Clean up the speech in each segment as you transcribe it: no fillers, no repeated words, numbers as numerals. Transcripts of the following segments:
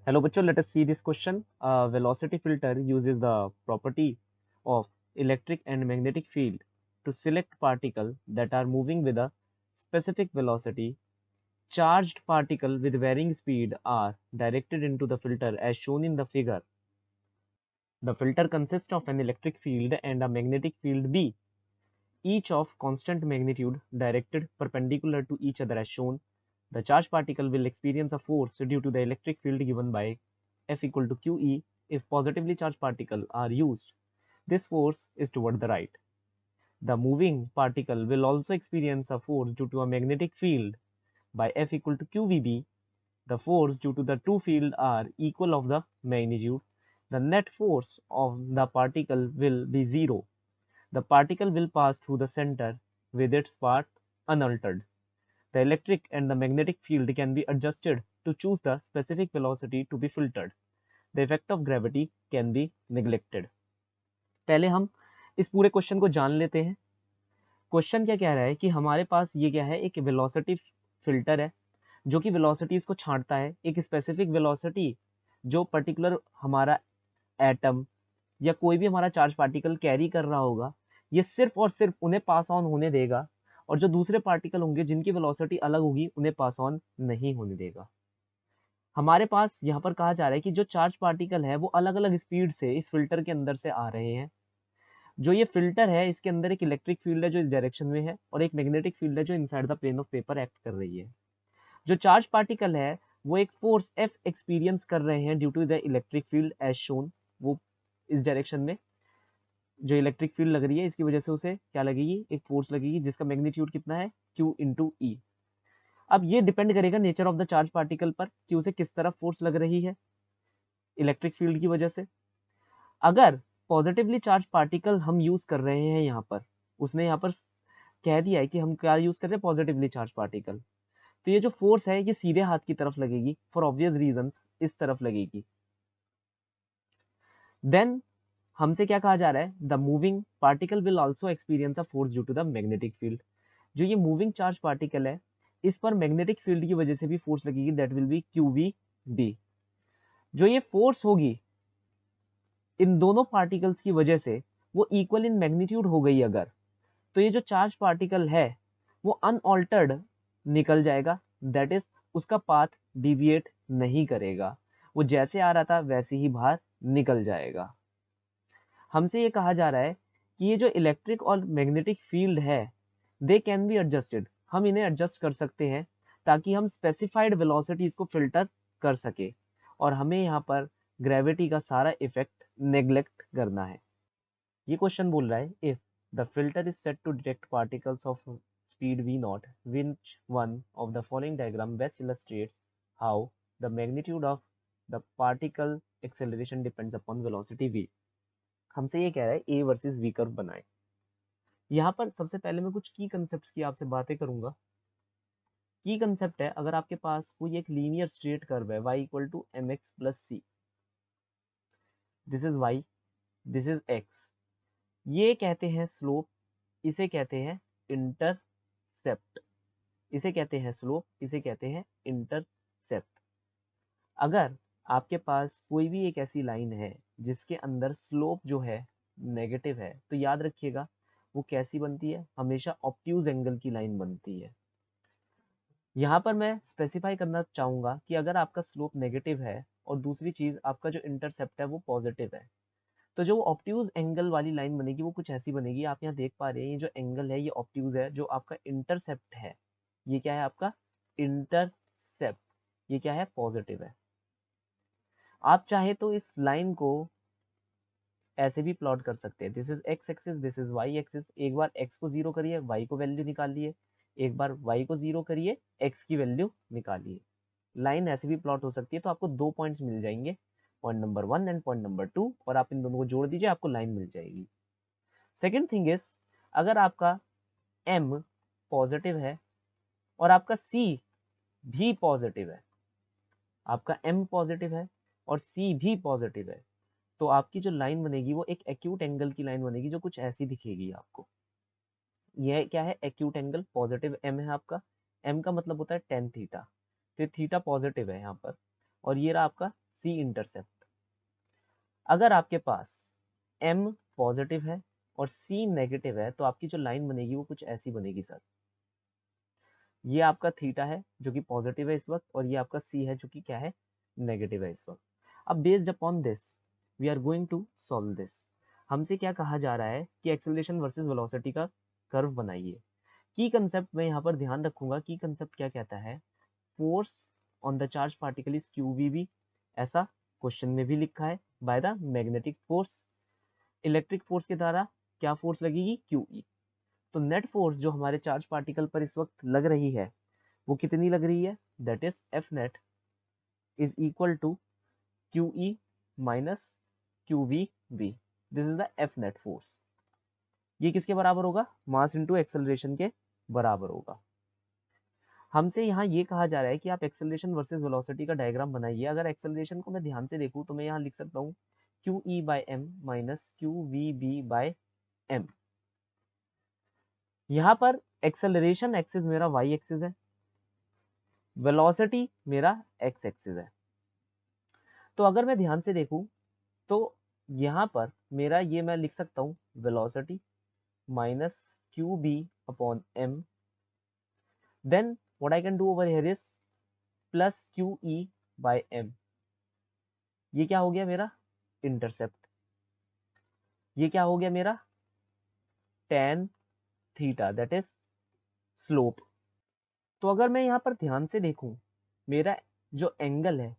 Hello, bachcho. Let us see this question. A velocity filter uses the property of electric and magnetic field to select particles that are moving with a specific velocity. Charged particles with varying speed are directed into the filter as shown in the figure. The filter consists of an electric field and a magnetic field B, each of constant magnitude directed perpendicular to each other as shown. The charged particle will experience a force due to the electric field given by F equal to QE if positively charged particles are used. This force is toward the right. The moving particle will also experience a force due to a magnetic field by F equal to QVB. The force due to the two fields are equal of the magnitude. The net force of the particle will be zero. The particle will pass through the center with its path unaltered. The electric and the magnetic field can be adjusted to choose the specific velocity to be filtered. The effect of gravity can be neglected. पहले हम इस पूरे question को जान लेते हैं। Question क्या कह रहा है कि हमारे पास ये क्या है, एक वेलोसिटी फिल्टर है जो कि वेलोसिटीज को छांटता है। एक स्पेसिफिक वेलोसिटी जो पर्टिकुलर हमारा एटम या कोई भी हमारा चार्ज पार्टिकल कैरी कर रहा होगा, ये सिर्फ और सिर्फ उन्हें पास ऑन होने देगा, और जो दूसरे पार्टिकल होंगे जिनकी वेलोसिटी अलग होगी उन्हें पास ऑन नहीं होने देगा। हमारे पास यहाँ पर कहा जा रहा है कि जो चार्ज पार्टिकल है वो अलग अलग स्पीड से इस फिल्टर के अंदर से आ रहे हैं। जो ये फिल्टर है इसके अंदर एक इलेक्ट्रिक फील्ड है जो इस डायरेक्शन में है, और एक मैग्नेटिक फील्ड है जो inside the plane of paper act कर रही है। जो चार्ज पार्टिकल है वो एक फोर्स एफ एक्सपीरियंस कर रहे हैं due to the electric field as shown. वो इस डायरेक्शन में जो इलेक्ट्रिक फील्ड लग रही है इसकी वजह से उसे क्या लगेगी, एक फोर्स लगेगी जिसका मैग्नीट्यूड कितना है, Q इंटू ई। अब ये डिपेंड करेगा nature of the charge particle पर कि उसे किस तरफ फोर्स लग रही है इलेक्ट्रिक फील्ड की वजह से। अगर पॉजिटिवली चार्ज पार्टिकल हम यूज कर रहे हैं यहाँ पर, उसने यहाँ पर कह दिया है कि हम क्या यूज कर रहे हैं, पॉजिटिवली चार्ज पार्टिकल, तो ये जो फोर्स है ये सीधे हाथ की तरफ लगेगी फॉर ऑब्वियस रीजन, इस तरफ लगेगी। देन हमसे क्या कहा जा रहा है, the moving particle will also experience a force due to the magnetic field. जो ये मूविंग चार्ज पार्टिकल है इस पर मैग्नेटिक फील्ड की वजह से भी फोर्स लगेगी, दैट विल बी QVB। जो ये फोर्स होगी इन दोनों पार्टिकल्स की वजह से वो इक्वल इन मैग्नीट्यूड हो गई अगर, तो ये जो चार्ज पार्टिकल है वो अनऑल्टर्ड निकल जाएगा, दैट इज उसका पाथ डिविएट नहीं करेगा, वो जैसे आ रहा था वैसे ही बाहर निकल जाएगा। हमसे ये कहा जा रहा है कि ये जो इलेक्ट्रिक और मैग्नेटिक फील्ड है दे कैन बी एडजस्टेड, हम इन्हें एडजस्ट कर सकते हैं ताकि हम स्पेसिफाइड वेलोसिटीज को फिल्टर कर सके, और हमें यहाँ पर ग्रेविटी का सारा इफेक्ट नेग्लेक्ट करना है। ये क्वेश्चन बोल रहा है if the filter is set to detect particles of speed v not, which one of the following diagram best illustrates how the magnitude of the particle acceleration depends upon velocity v। हमसे ये कह रहा है A versus we curve बनाए। यहाँ पर सबसे पहले मैं कुछ की कंसेप्ट की आपसे बातें करूंगा। की कंसेप्ट है, अगर आपके पास कोई एक लीनियर स्ट्रेट कर्व है y equal to M X plus C, this is y, this is x, ये कहते हैं स्लोप, इसे कहते हैं इंटरसेप्ट, इसे कहते हैं स्लोप, इसे कहते हैं इंटरसेप्ट। अगर आपके पास कोई भी एक ऐसी लाइन है जिसके अंदर स्लोप जो है नेगेटिव है, तो याद रखिएगा वो कैसी बनती है, हमेशा ऑब्ट्यूज एंगल की लाइन बनती है। यहाँ पर मैं स्पेसिफाई करना चाहूंगा कि अगर आपका स्लोप नेगेटिव है और दूसरी चीज आपका जो इंटरसेप्ट है वो पॉजिटिव है, तो जो ऑब्ट्यूज एंगल वाली लाइन बनेगी वो कुछ ऐसी बनेगी। आप यहाँ देख पा रहे हैं ये जो एंगल है ये ऑब्ट्यूज है, जो आपका इंटरसेप्ट है ये क्या है, आपका इंटरसेप्ट, ये क्या है, पॉजिटिव है। आप चाहे तो इस लाइन को ऐसे भी प्लॉट कर सकते हैं, this is X axis, this is Y axis. एक बार एक्स को जीरो करिए, वाई को वैल्यू निकालिए, एक बार वाई को जीरो करिए, एक्स की वैल्यू निकालिए। लाइन ऐसे भी प्लॉट हो सकती है, तो आपको दो पॉइंट्स मिल जाएंगे, point number 1 and point number 2, और आप इन दोनों को जोड़ दीजिए आपको लाइन मिल जाएगी। सेकेंड थिंग इज, अगर आपका m पॉजिटिव है और आपका c भी पॉजिटिव है, आपका m पॉजिटिव है और c भी पॉजिटिव है, तो आपकी जो लाइन बनेगी वो एक एक्यूट एंगल की लाइन बनेगी जो कुछ ऐसी दिखेगी आपको। यह क्या है, एक्यूट एंगल, पॉजिटिव m है आपका, m का मतलब होता है टेन थीटा, तो थीटा पॉजिटिव है यहाँ पर, और ये रहा आपका सी इंटरसेप्ट। अगर आपके पास m पॉजिटिव है और c नेगेटिव है तो आपकी जो लाइन बनेगी वो कुछ ऐसी बनेगी सर। ये आपका थीटा है जो कि पॉजिटिव है इस वक्त, और ये आपका c है जो कि क्या है, नेगेटिव है इस वक्त। अब based upon this we are going to solve this. हमसे क्या कहा जा रहा है कि एक्सेलरेशन वर्सेस वेलोसिटी का कर्व बनाइए। की कंसेप्ट में यहाँ पर ध्यान रखूंगा, की कंसेप्ट क्या कहता है, force on the charge particle is QVB, ऐसा क्वेश्चन में भी लिखा है, by the magnetic force. Electric force के द्वारा क्या फोर्स लगेगी, QE। तो नेट फोर्स जो हमारे चार्ज पार्टिकल पर इस वक्त लग रही है वो कितनी लग रही है, that is F net is equal to QE minus QVB। This is the F net force. ये किसके बराबर होगा, मास इंटू एक्सेलरेशन के बराबर होगा। हमसे यहाँ ये कहा जा रहा है कि आप एक्सेलरेशन वर्सेस वेलोसिटी का डायग्राम बनाइए। अगर एक्सेलरेशन को मैं ध्यान से देखूँ तो मैं यहाँ लिख सकता हूँ QE by M minus QVB by M। यहाँ पर एक्सेलरेशन एक्सिस मेरा y एक्सिस है, वेलोसिटी मेरा x एक्सिस है। तो अगर मैं ध्यान से देखूं तो यहाँ पर मेरा ये मैं लिख सकता हूँ velocity minus QB upon M, then what I can do over here is plus QE by M। ये क्या हो गया मेरा इंटरसेप्ट, ये क्या हो गया मेरा tan theta that is slope. तो अगर मैं यहाँ पर ध्यान से देखूं मेरा जो एंगल है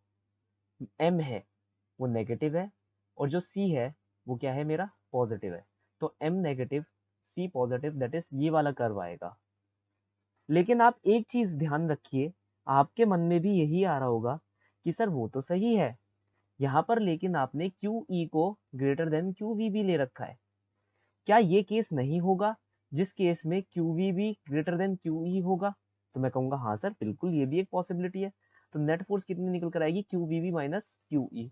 M है वो नेगेटिव है और जो C है वो क्या है, मेरा पॉजिटिव है। तो M negative C positive that is ये वाला कर्व आएगा। लेकिन आप एक चीज ध्यान रखिए, आपके मन में भी यही आ रहा होगा कि सर वो तो सही है यहाँ पर, लेकिन आपने QE को ग्रेटर देन QVB ले रखा है। क्या ये केस नहीं होगा जिस केस में QVB ग्रेटर देन QE होगा? तो मैं कहूंगा हाँ सर बिल्कुल, ये भी एक पॉसिबिलिटी है। तो नेट फोर्स कितनी निकल कर आएगी, QVB माइनस QE।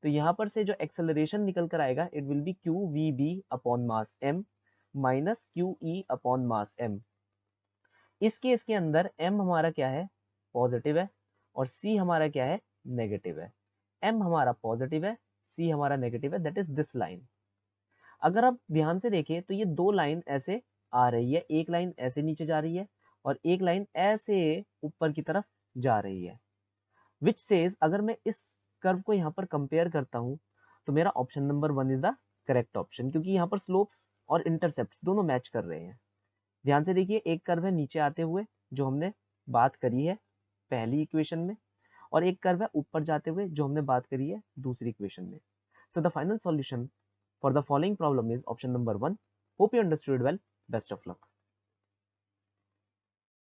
तो यहाँ पर से जो एक्सेलरेशन निकल कर आएगा it will be QVB upon mass M minus QE upon mass M। इस केस के अंदर M हमारा क्या है, पॉजिटिव है, और C हमारा क्या है, नेगेटिव है। M हमारा पॉजिटिव है, C हमारा नेगेटिव है, दैट इज दिस लाइन। अगर आप ध्यान से देखें तो ये दो लाइन ऐसे आ रही है, एक लाइन ऐसे नीचे जा रही है और एक लाइन ऐसे ऊपर की तरफ जा रही है, विच सेज अगर मैं इस कर्व को यहाँ पर कंपेयर करता हूँ तो मेरा option number 1 is the correct option, क्योंकि यहाँ पर स्लोप्स और इंटरसेप्ट्स दोनों मैच कर रहे हैं। ध्यान से देखिए, एक कर्व है नीचे आते हुए जो हमने बात करी है पहली इक्वेशन में, और एक कर्व है ऊपर जाते हुए जो हमने बात करी है दूसरी इक्वेशन में। So the final solution for the following problem is option number 1. Hope you understood well. Best of luck.